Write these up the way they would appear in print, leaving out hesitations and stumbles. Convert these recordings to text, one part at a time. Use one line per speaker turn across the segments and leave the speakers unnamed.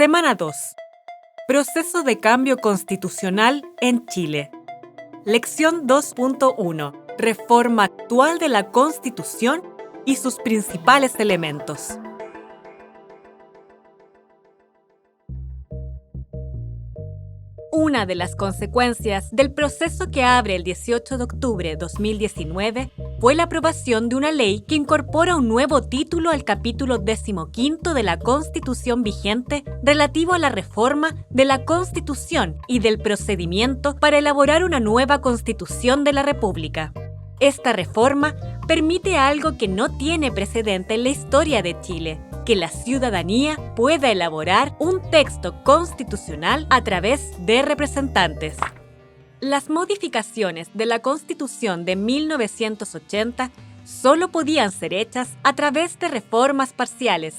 Semana 2. Proceso de cambio constitucional en Chile. Lección 2.1. Reforma actual de la Constitución y sus principales elementos. Una de las consecuencias del proceso que abre el 18 de octubre de 2019 fue la aprobación de una ley que incorpora un nuevo título al capítulo 15 de la Constitución vigente relativo a la reforma de la Constitución y del procedimiento para elaborar una nueva Constitución de la República. Esta reforma permite algo que no tiene precedente en la historia de Chile: que la ciudadanía pueda elaborar un texto constitucional a través de representantes. Las modificaciones de la Constitución de 1980 solo podían ser hechas a través de reformas parciales,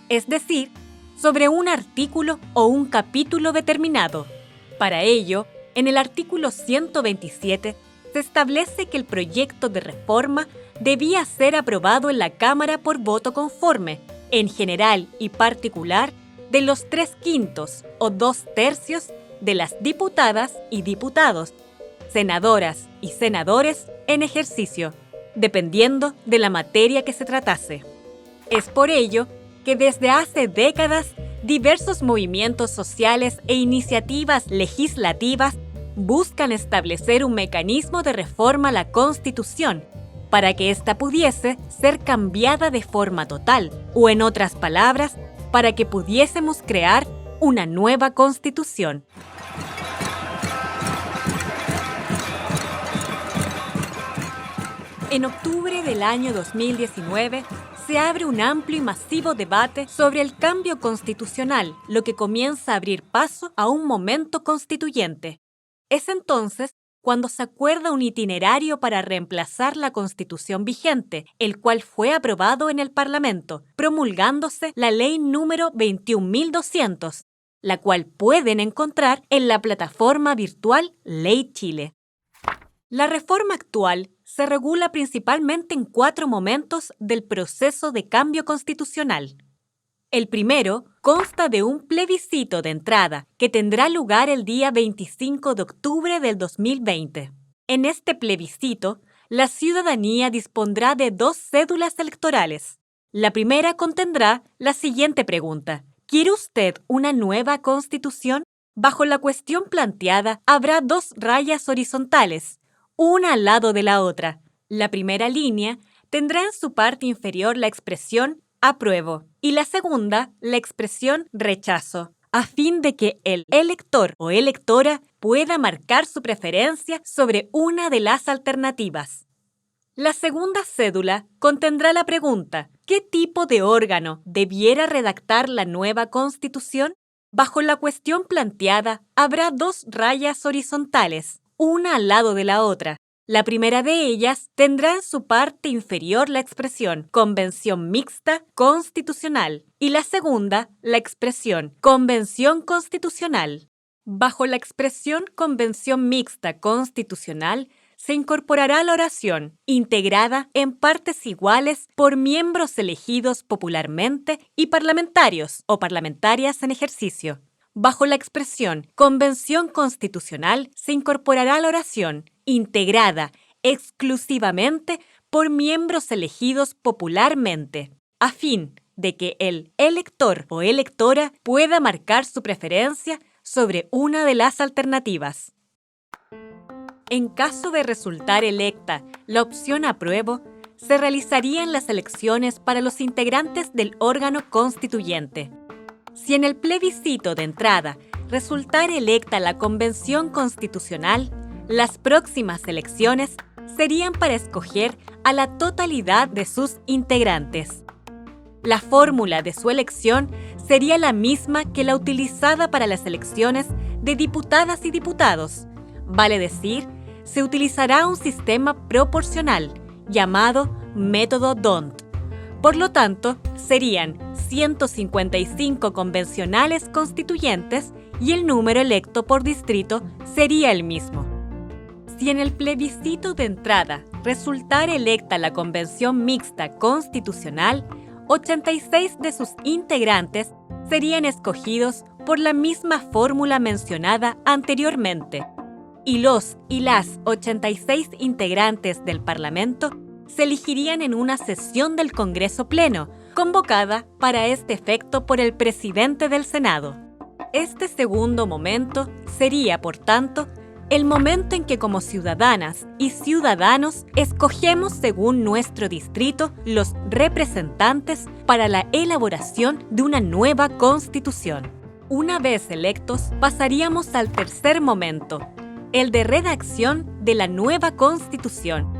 es decir, sobre un artículo o un capítulo determinado. Para ello, en el artículo 127 se establece que el proyecto de reforma debía ser aprobado en la Cámara por voto conforme, en general y particular, de los 3/5 o 2/3 de las diputadas y diputados, senadoras y senadores en ejercicio, dependiendo de la materia que se tratase. Es por ello que desde hace décadas diversos movimientos sociales e iniciativas legislativas buscan establecer un mecanismo de reforma a la Constitución para que ésta pudiese ser cambiada de forma total, o en otras palabras, para que pudiésemos crear una nueva Constitución. En octubre del año 2019 se abre un amplio y masivo debate sobre el cambio constitucional, lo que comienza a abrir paso a un momento constituyente. Es entonces cuando se acuerda un itinerario para reemplazar la Constitución vigente, el cual fue aprobado en el Parlamento, promulgándose la Ley número 21.200, la cual pueden encontrar en la plataforma virtual Ley Chile. La reforma actual se regula principalmente en 4 momentos del proceso de cambio constitucional. El primero consta de un plebiscito de entrada que tendrá lugar el día 25 de octubre del 2020. En este plebiscito, la ciudadanía dispondrá de 2 cédulas electorales. La primera contendrá la siguiente pregunta: ¿quiere usted una nueva Constitución? Bajo la cuestión planteada habrá 2 rayas horizontales, una al lado de la otra. La primera línea tendrá en su parte inferior la expresión apruebo y la segunda la expresión rechazo, a fin de que el elector o electora pueda marcar su preferencia sobre una de las alternativas. La segunda cédula contendrá la pregunta: ¿qué tipo de órgano debiera redactar la nueva Constitución? Bajo la cuestión planteada habrá 2 rayas horizontales, una al lado de la otra. La primera de ellas tendrá en su parte inferior la expresión Convención Mixta Constitucional y la segunda la expresión Convención Constitucional. Bajo la expresión Convención Mixta Constitucional se incorporará la oración, integrada en partes iguales por miembros elegidos popularmente y parlamentarios o parlamentarias en ejercicio. Bajo la expresión Convención Constitucional se incorporará la oración, integrada exclusivamente por miembros elegidos popularmente, a fin de que el elector o electora pueda marcar su preferencia sobre una de las alternativas. En caso de resultar electa la opción apruebo, se realizarían las elecciones para los integrantes del órgano constituyente. Si en el plebiscito de entrada resultara electa la Convención Constitucional, las próximas elecciones serían para escoger a la totalidad de sus integrantes. La fórmula de su elección sería la misma que la utilizada para las elecciones de diputadas y diputados. Vale decir, se utilizará un sistema proporcional llamado método D'Hondt. Por lo tanto, serían 155 convencionales constituyentes y el número electo por distrito sería el mismo. Si en el plebiscito de entrada resultara electa la Convención Mixta Constitucional, 86 de sus integrantes serían escogidos por la misma fórmula mencionada anteriormente, y los y las 86 integrantes del Parlamento se elegirían en una sesión del Congreso Pleno, convocada para este efecto por el presidente del Senado. Este segundo momento sería, por tanto, el momento en que como ciudadanas y ciudadanos escogemos según nuestro distrito los representantes para la elaboración de una nueva Constitución. Una vez electos, pasaríamos al tercer momento, el de redacción de la nueva Constitución.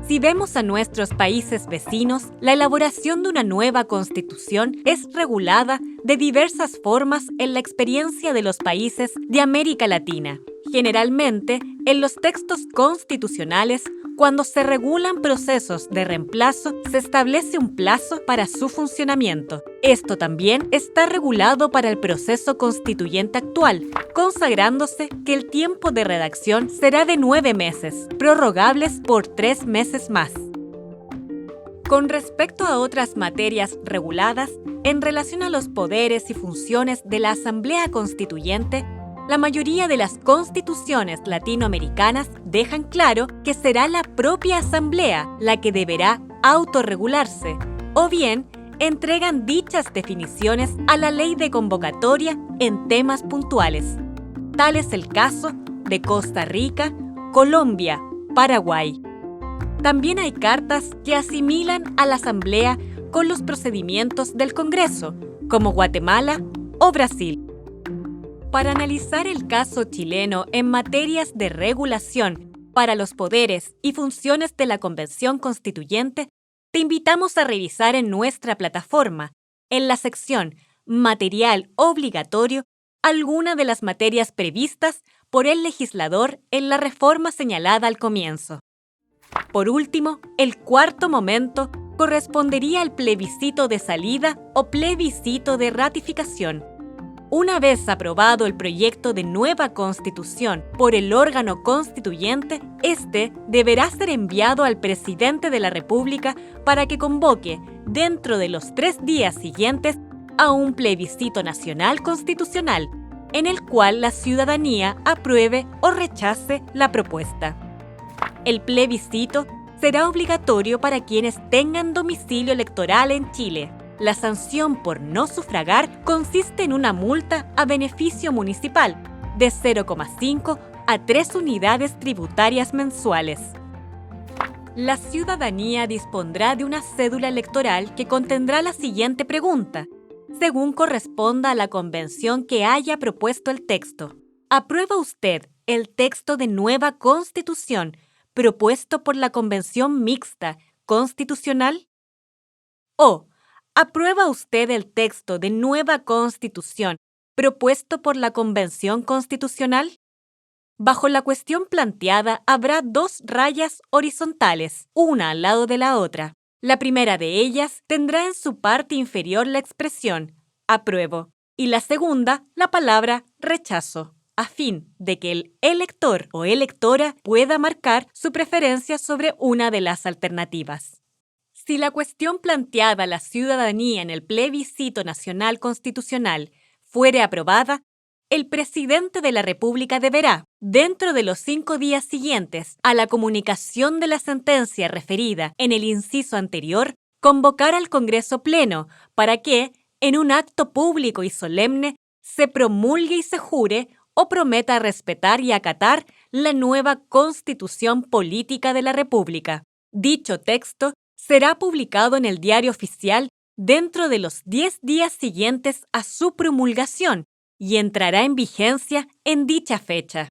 Si vemos a nuestros países vecinos, la elaboración de una nueva Constitución es regulada de diversas formas en la experiencia de los países de América Latina. Generalmente, en los textos constitucionales, cuando se regulan procesos de reemplazo, se establece un plazo para su funcionamiento. Esto también está regulado para el proceso constituyente actual, consagrándose que el tiempo de redacción será de 9 meses, prorrogables por 3 meses más. Con respecto a otras materias reguladas, en relación a los poderes y funciones de la Asamblea Constituyente, la mayoría de las constituciones latinoamericanas dejan claro que será la propia Asamblea la que deberá autorregularse, o bien entregan dichas definiciones a la ley de convocatoria en temas puntuales. Tal es el caso de Costa Rica, Colombia, Paraguay. También hay cartas que asimilan a la Asamblea con los procedimientos del Congreso, como Guatemala o Brasil. Para analizar el caso chileno en materias de regulación para los poderes y funciones de la Convención Constituyente, te invitamos a revisar en nuestra plataforma, en la sección Material Obligatorio, alguna de las materias previstas por el legislador en la reforma señalada al comienzo. Por último, el cuarto momento correspondería al plebiscito de salida o plebiscito de ratificación. Una vez aprobado el proyecto de nueva Constitución por el órgano constituyente, este deberá ser enviado al presidente de la República para que convoque, dentro de los 3 días siguientes, a un plebiscito nacional constitucional, en el cual la ciudadanía apruebe o rechace la propuesta. El plebiscito será obligatorio para quienes tengan domicilio electoral en Chile. La sanción por no sufragar consiste en una multa a beneficio municipal de 0,5 a 3 unidades tributarias mensuales. La ciudadanía dispondrá de una cédula electoral que contendrá la siguiente pregunta, según corresponda a la convención que haya propuesto el texto. ¿Aprueba usted el texto de nueva Constitución propuesto por la Convención Mixta Constitucional? ¿O aprueba usted el texto de nueva Constitución propuesto por la Convención Constitucional? Bajo la cuestión planteada habrá 2 rayas horizontales, una al lado de la otra. La primera de ellas tendrá en su parte inferior la expresión apruebo y la segunda la palabra rechazo, a fin de que el elector o electora pueda marcar su preferencia sobre una de las alternativas. Si la cuestión planteada a la ciudadanía en el plebiscito nacional constitucional fuere aprobada, el presidente de la República deberá, dentro de los 5 días siguientes a la comunicación de la sentencia referida en el inciso anterior, convocar al Congreso Pleno para que, en un acto público y solemne, se promulgue y se jure o prometa respetar y acatar la nueva Constitución Política de la República. Dicho texto será publicado en el Diario Oficial dentro de los 10 días siguientes a su promulgación y entrará en vigencia en dicha fecha.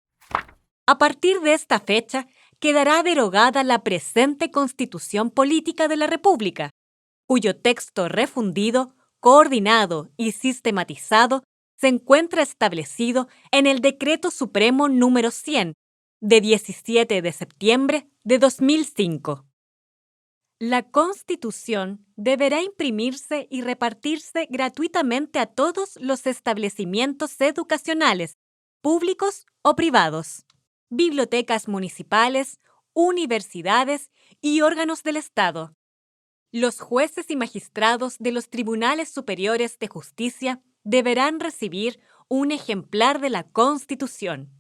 A partir de esta fecha, quedará derogada la presente Constitución Política de la República, cuyo texto refundido, coordinado y sistematizado se encuentra establecido en el Decreto Supremo número 100, de 17 de septiembre de 2005. La Constitución deberá imprimirse y repartirse gratuitamente a todos los establecimientos educacionales, públicos o privados, bibliotecas municipales, universidades y órganos del Estado. Los jueces y magistrados de los tribunales superiores de justicia deberán recibir un ejemplar de la Constitución.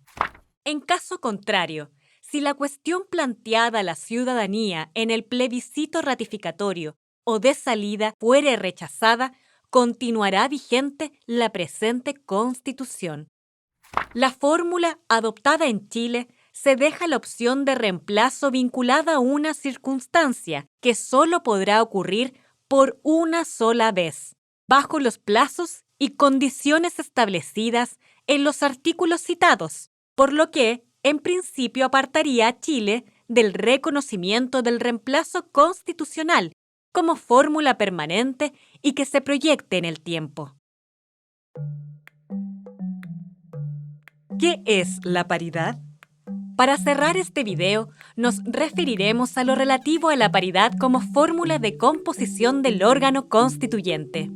En caso contrario, si la cuestión planteada a la ciudadanía en el plebiscito ratificatorio o de salida fuere rechazada, continuará vigente la presente Constitución. La fórmula adoptada en Chile se deja la opción de reemplazo vinculada a una circunstancia que solo podrá ocurrir por una sola vez, bajo los plazos y condiciones establecidas en los artículos citados, por lo que, en principio, apartaría a Chile del reconocimiento del reemplazo constitucional como fórmula permanente y que se proyecte en el tiempo. ¿Qué es la paridad? Para cerrar este video, nos referiremos a lo relativo a la paridad como fórmula de composición del órgano constituyente.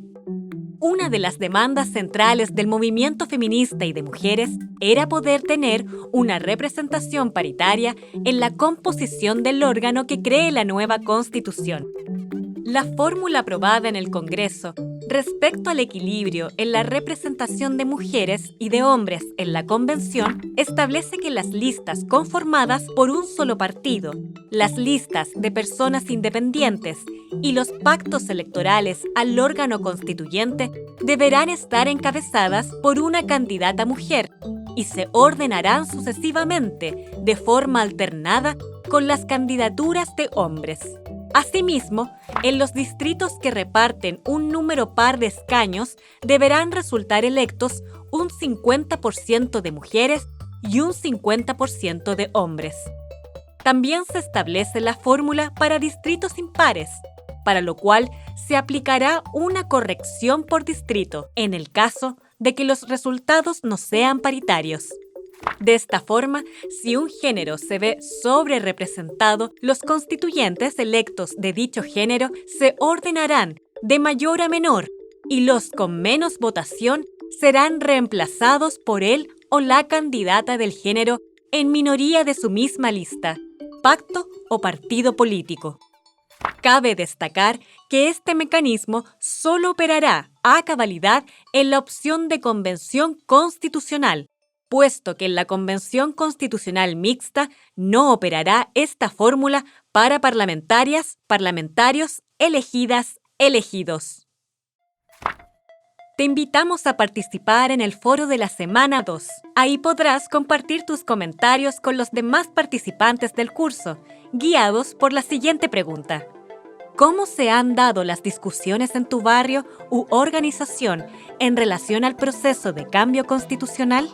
Una de las demandas centrales del movimiento feminista y de mujeres era poder tener una representación paritaria en la composición del órgano que cree la nueva Constitución. La fórmula aprobada en el Congreso respecto al equilibrio en la representación de mujeres y de hombres en la Convención establece que las listas conformadas por un solo partido, las listas de personas independientes y los pactos electorales al órgano constituyente deberán estar encabezadas por una candidata mujer y se ordenarán sucesivamente de forma alternada con las candidaturas de hombres. Asimismo, en los distritos que reparten un número par de escaños deberán resultar electos un 50% de mujeres y un 50% de hombres. También se establece la fórmula para distritos impares, para lo cual se aplicará una corrección por distrito en el caso de que los resultados no sean paritarios. De esta forma, si un género se ve sobrerepresentado, los constituyentes electos de dicho género se ordenarán de mayor a menor y los con menos votación serán reemplazados por él o la candidata del género en minoría de su misma lista, pacto o partido político. Cabe destacar que este mecanismo solo operará a cabalidad en la opción de convención constitucional, puesto que en la Convención Constitucional Mixta no operará esta fórmula para parlamentarias, parlamentarios, elegidas, elegidos. Te invitamos a participar en el foro de la semana 2. Ahí podrás compartir tus comentarios con los demás participantes del curso, guiados por la siguiente pregunta. ¿Cómo se han dado las discusiones en tu barrio u organización en relación al proceso de cambio constitucional?